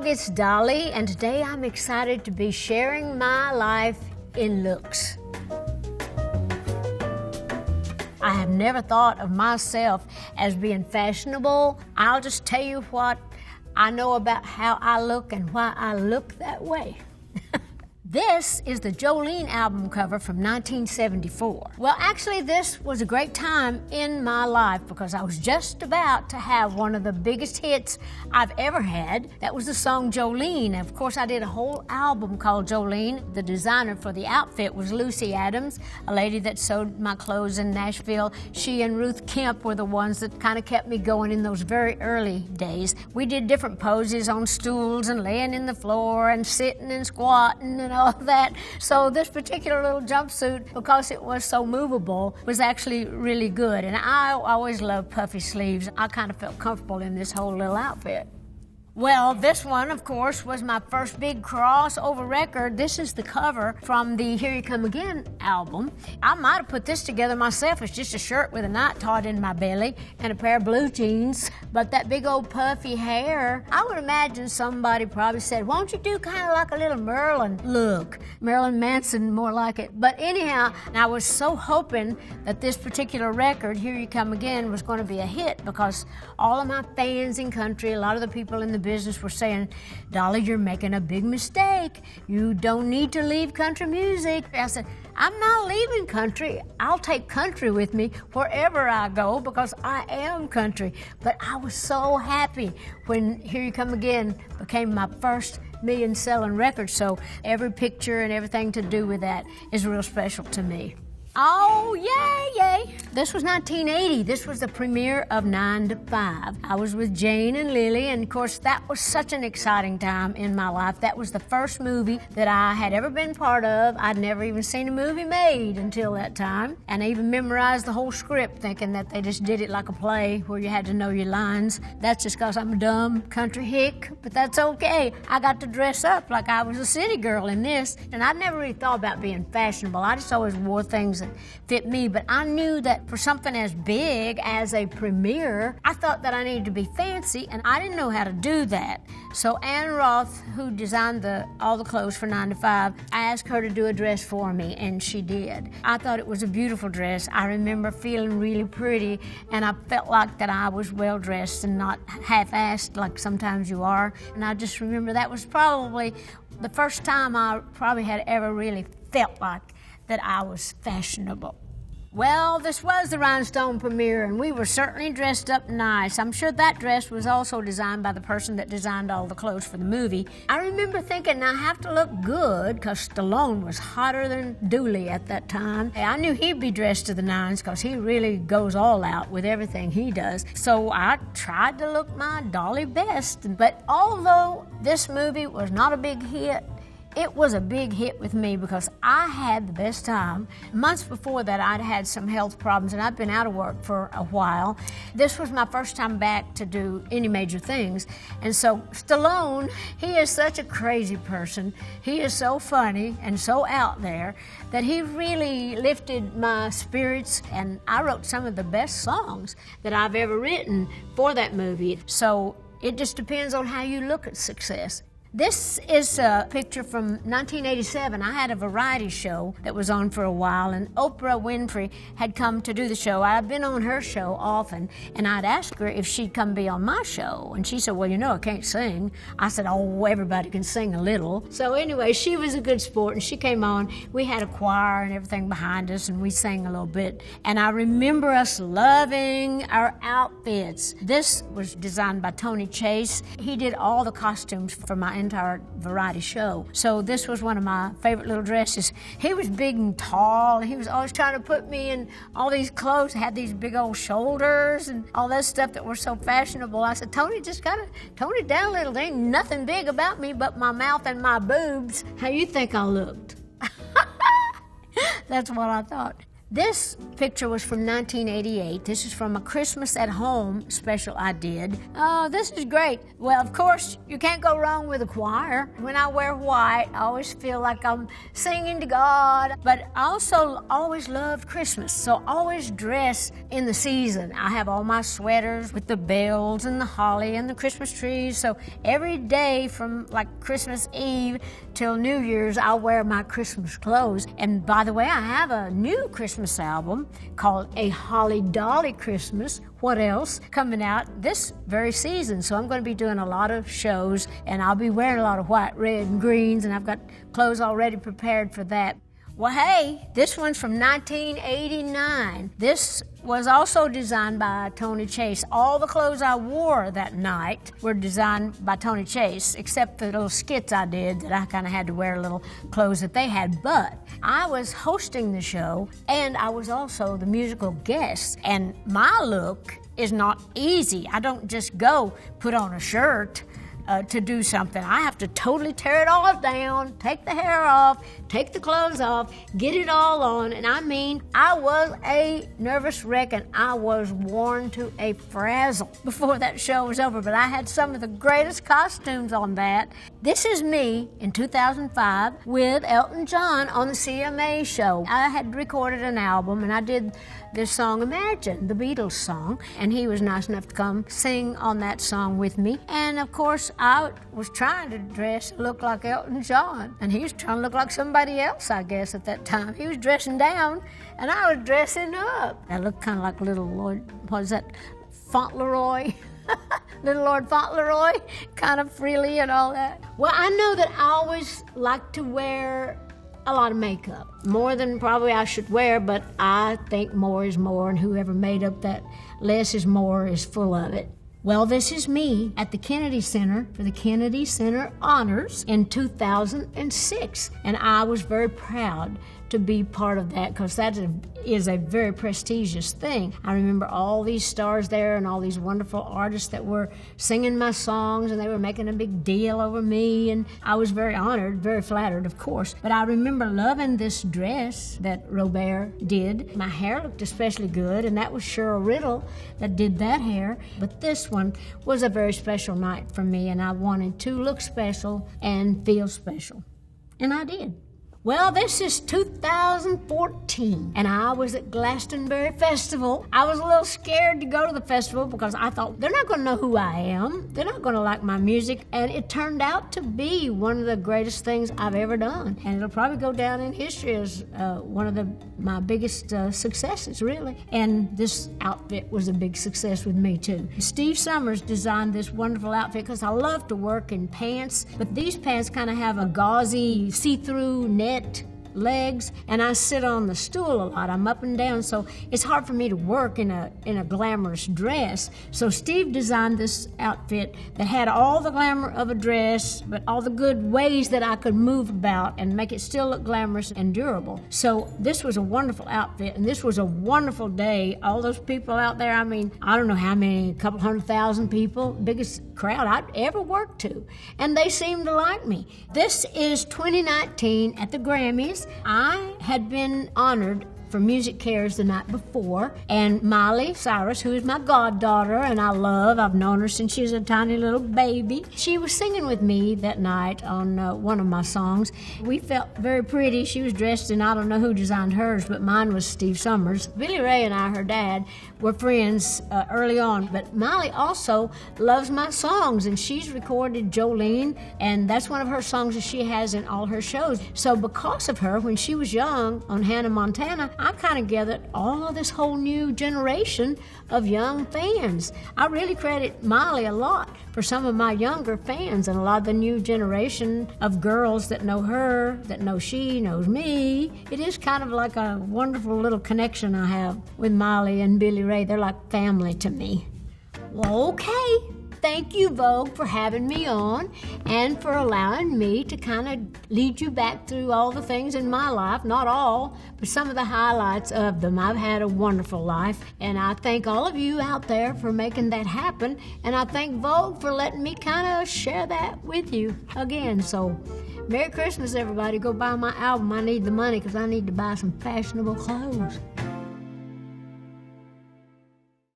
Vogue, it's Dolly, and today I'm excited to be sharing my life in looks. I have never thought of myself as being fashionable. I'll just tell you what I know about how I look and why I look that way. This is the Jolene album cover from 1974. Well, actually, this was a great time in my life because I was just about to have one of the biggest hits I've ever had. That was the song Jolene. Of course, I did a whole album called Jolene. The designer for the outfit was Lucy Adams, a lady that sewed my clothes in Nashville. She and Ruth Kemp were the ones that kind of kept me going in those very early days. We did different poses on stools and laying in the floor and sitting and squatting and all that. So this particular little jumpsuit, because it was so movable, was actually really good. And I always loved puffy sleeves. I kind of felt comfortable in this whole little outfit. Well, this one, of course, was my first big crossover record. This is the cover from the Here You Come Again album. I might have put this together myself. It's just a shirt with a knot tied in my belly and a pair of blue jeans. But that big old puffy hair, I would imagine somebody probably said, why don't you do kind of like a little Marilyn look? Marilyn Manson, more like it. But anyhow, I was so hoping that this particular record, Here You Come Again, was going to be a hit because all of my fans in country, a lot of the people in the business were saying, Dolly, you're making a big mistake. You don't need to leave country music. I said, I'm not leaving country. I'll take country with me wherever I go because I am country. But I was so happy when Here You Come Again became my first million-selling record. So every picture and everything to do with that is real special to me. Oh, yay. This was 1980. This was the premiere of 9 to 5. I was with Jane and Lily, and of course, that was such an exciting time in my life. That was the first movie that I had ever been part of. I'd never even seen a movie made until that time, and I even memorized the whole script thinking that they just did it like a play where you had to know your lines. That's just because I'm a dumb country hick, but that's okay. I got to dress up like I was a city girl in this, and I never really thought about being fashionable. I just always wore things that fit me, but I knew that for something as big as a premiere, I thought that I needed to be fancy, and I didn't know how to do that. So Ann Roth, who designed all the clothes for 9 to 5, I asked her to do a dress for me, and she did. I thought it was a beautiful dress. I remember feeling really pretty, and I felt like that I was well-dressed and not half-assed like sometimes you are. And I just remember that was probably the first time I probably had ever really felt like that I was fashionable. Well, this was the Rhinestone premiere, and we were certainly dressed up nice. I'm sure that dress was also designed by the person that designed all the clothes for the movie. I remember thinking I have to look good because Stallone was hotter than Dooley at that time. I knew he'd be dressed to the nines because he really goes all out with everything he does. So I tried to look my Dolly best. But although this movie was not a big hit, it was a big hit with me because I had the best time. Months before that, I'd had some health problems and I'd been out of work for a while. This was my first time back to do any major things. And so Stallone, he is such a crazy person. He is so funny and so out there that he really lifted my spirits, and I wrote some of the best songs that I've ever written for that movie. So it just depends on how you look at success. This is a picture from 1987. I had a variety show that was on for a while, and Oprah Winfrey had come to do the show. I'd been on her show often, and I'd asked her if she'd come be on my show. And she said, well, you know, I can't sing. I said, oh, everybody can sing a little. So anyway, she was a good sport, and she came on. We had a choir and everything behind us, and we sang a little bit. And I remember us loving our outfits. This was designed by Tony Chase. He did all the costumes for my entire variety show. So this was one of my favorite little dresses. He was big and tall, and he was always trying to put me in all these clothes, had these big old shoulders and all that stuff that were so fashionable. I said, Tony, just gotta tone it down a little. There ain't nothing big about me but my mouth and my boobs. How you think I looked? That's what I thought. This picture was from 1988. This is from a Christmas at Home special I did. Oh, this is great. Well, of course, you can't go wrong with a choir. When I wear white, I always feel like I'm singing to God. But I also always loved Christmas, so always dress in the season. I have all my sweaters with the bells and the holly and the Christmas trees. So every day from like Christmas Eve till New Year's, I'll wear my Christmas clothes. And by the way, I have a new Christmas album called A Holly Dolly Christmas, What Else, coming out this very season. So I'm going to be doing a lot of shows, and I'll be wearing a lot of white, red, and greens, and I've got clothes already prepared for that. Well, hey, this one's from 1989. This was also designed by Tony Chase. All the clothes I wore that night were designed by Tony Chase, except the little skits I did that I kind of had to wear little clothes that they had. But I was hosting the show, and I was also the musical guest. And my look is not easy. I don't just go put on a shirt to do something. I have to totally tear it all down, take the hair off, take the clothes off, get it all on. And I mean, I was a nervous wreck, and I was worn to a frazzle before that show was over. But I had some of the greatest costumes on that. This is me in 2005 with Elton John on the CMA show. I had recorded an album, and I did this song, Imagine, the Beatles song, and he was nice enough to come sing on that song with me. And of course, I was trying to look like Elton John, and he was trying to look like somebody else, I guess, at that time. He was dressing down, and I was dressing up. I looked kind of like Little Lord, what is that, Fauntleroy? Little Lord Fauntleroy, kind of freely and all that. Well, I know that I always like to wear a lot of makeup, more than probably I should wear, but I think more is more, and whoever made up that less is more is full of it. Well, this is me at the Kennedy Center for the Kennedy Center Honors in 2006, and I was very proud to be part of that, because that is a very prestigious thing. I remember all these stars there and all these wonderful artists that were singing my songs, and they were making a big deal over me, and I was very honored, very flattered, of course. But I remember loving this dress that Robert did. My hair looked especially good, and that was Cheryl Riddle that did that hair. But this one was a very special night for me, and I wanted to look special and feel special. And I did. Well, this is 2014, and I was at Glastonbury Festival. I was a little scared to go to the festival because I thought, they're not going to know who I am. They're not going to like my music. And it turned out to be one of the greatest things I've ever done. And it'll probably go down in history as one of my biggest successes, really. And this outfit was a big success with me, too. Steve Summers designed this wonderful outfit because I love to work in pants, but these pants kind of have a gauzy, see-through net legs, and I sit on the stool a lot. I'm up and down, so it's hard for me to work in a glamorous dress. So Steve designed this outfit that had all the glamour of a dress, but all the good ways that I could move about and make it still look glamorous and durable. So this was a wonderful outfit, and this was a wonderful day. All those people out there, I mean, I don't know how many, a couple 100,000 people, biggest crowd I'd ever worked to, and they seemed to like me. This is 2019 at the Grammys. I had been honored for Music Cares the night before, and Miley Cyrus, who is my goddaughter and I've known her since she was a tiny little baby, she was singing with me that night on one of my songs. We felt very pretty. She was dressed in, I don't know who designed hers, but mine was Steve Summers. Billy Ray and I, her dad, were friends early on, but Miley also loves my songs, and she's recorded Jolene, and that's one of her songs that she has in all her shows. So because of her, when she was young on Hannah Montana, I kind of gathered all of this whole new generation of young fans. I really credit Miley a lot for some of my younger fans and a lot of the new generation of girls that know her, that know she knows me. It is kind of like a wonderful little connection I have with Miley and Billy Ray. They're like family to me. Well, okay. Thank you, Vogue, for having me on and for allowing me to kind of lead you back through all the things in my life. Not all, but some of the highlights of them. I've had a wonderful life, and I thank all of you out there for making that happen, and I thank Vogue for letting me kind of share that with you again. So, Merry Christmas, everybody. Go buy my album. I need the money because I need to buy some fashionable clothes.